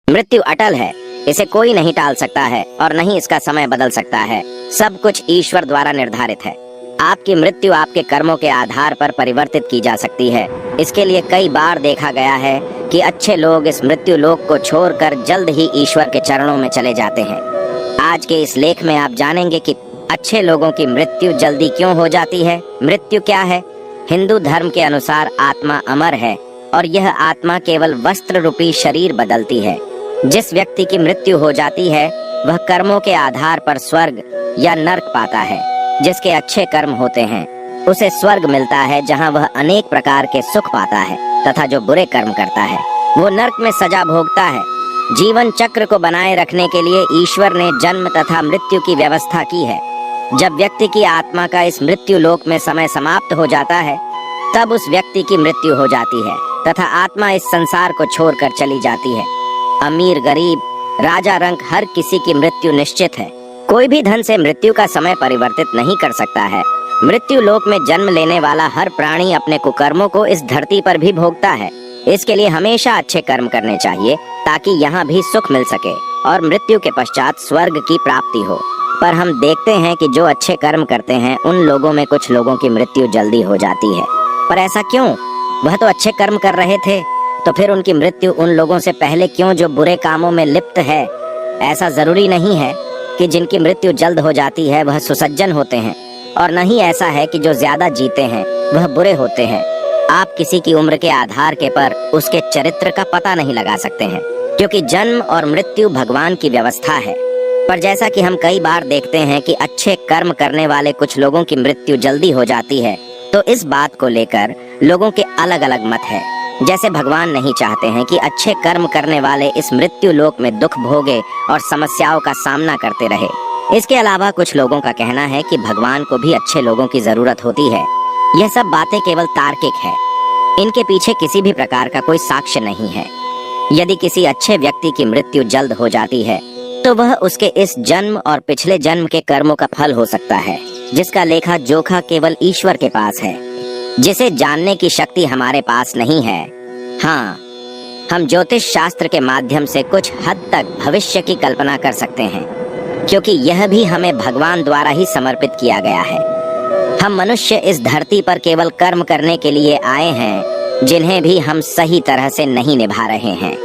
मृत्यु अटल है, इसे कोई नहीं टाल सकता है और नहीं इसका समय बदल सकता है। सब कुछ ईश्वर द्वारा निर्धारित है। आपकी मृत्यु आपके कर्मों के आधार पर परिवर्तित की जा सकती है। इसके लिए कई बार देखा गया है कि अच्छे लोग इस मृत्यु लोक को छोड़कर जल्द ही ईश्वर के चरणों में चले जाते हैं। आज के इस लेख में आप जानेंगे कि अच्छे लोगों की मृत्यु जल्दी क्यों हो जाती है। मृत्यु क्या है? हिंदू धर्म के अनुसार आत्मा अमर है और यह आत्मा केवल वस्त्र रूपी शरीर बदलती है। जिस व्यक्ति की मृत्यु हो जाती है वह कर्मों के आधार पर स्वर्ग या नर्क पाता है। जिसके अच्छे कर्म होते हैं उसे स्वर्ग मिलता है जहां वह अनेक प्रकार के सुख पाता है, तथा जो बुरे कर्म करता है वो नर्क में सजा भोगता है। जीवन चक्र को बनाए रखने के लिए ईश्वर ने जन्म तथा मृत्यु की व्यवस्था की है। जब व्यक्ति की आत्मा का इस मृत्यु लोक में समय समाप्त हो जाता है तब उस व्यक्ति की मृत्यु हो जाती है तथा आत्मा इस संसार को छोड़कर चली जाती है। अमीर गरीब राजा रंक हर किसी की मृत्यु निश्चित है। कोई भी धन से मृत्यु का समय परिवर्तित नहीं कर सकता है। मृत्यु लोक में जन्म लेने वाला हर प्राणी अपने कुकर्मों को इस धरती पर भी भोगता है। इसके लिए हमेशा अच्छे कर्म करने चाहिए ताकि यहाँ भी सुख मिल सके और मृत्यु के पश्चात स्वर्ग की प्राप्ति हो। पर हम देखते हैं कि जो अच्छे कर्म करते हैं उन लोगों में कुछ लोगों की मृत्यु जल्दी हो जाती है। पर ऐसा क्यों? वह तो अच्छे कर्म कर रहे थे, तो फिर उनकी मृत्यु उन लोगों से पहले क्यों जो बुरे कामों में लिप्त है? ऐसा जरूरी नहीं है कि जिनकी मृत्यु जल्द हो जाती है वह सुसज्जन होते हैं, और न ही ऐसा है कि जो ज्यादा जीते हैं वह बुरे होते हैं। आप किसी की उम्र के आधार के पर उसके चरित्र का पता नहीं लगा सकते हैं, क्योंकि जन्म और मृत्यु भगवान की व्यवस्था है। पर जैसा कि हम कई बार देखते हैं कि अच्छे कर्म करने वाले कुछ लोगों की मृत्यु जल्दी हो जाती है, तो इस बात को लेकर लोगों के अलग अलग मत है। जैसे भगवान नहीं चाहते हैं कि अच्छे कर्म करने वाले इस मृत्यु लोक में दुख भोगे और समस्याओं का सामना करते रहे। इसके अलावा कुछ लोगों का कहना है कि भगवान को भी अच्छे लोगों की जरूरत होती है। यह सब बातें केवल तार्किक है, इनके पीछे किसी भी प्रकार का कोई साक्ष्य नहीं है। यदि किसी अच्छे व्यक्ति की मृत्यु जल्द हो जाती है तो वह उसके इस जन्म और पिछले जन्म के कर्मों का फल हो सकता है, जिसका लेखा जोखा केवल ईश्वर के पास है, जिसे जानने की शक्ति हमारे पास नहीं है। हाँ, हम ज्योतिष शास्त्र के माध्यम से कुछ हद तक भविष्य की कल्पना कर सकते हैं, क्योंकि यह भी हमें भगवान द्वारा ही समर्पित किया गया है। हम मनुष्य इस धरती पर केवल कर्म करने के लिए आए हैं, जिन्हें भी हम सही तरह से नहीं निभा रहे हैं।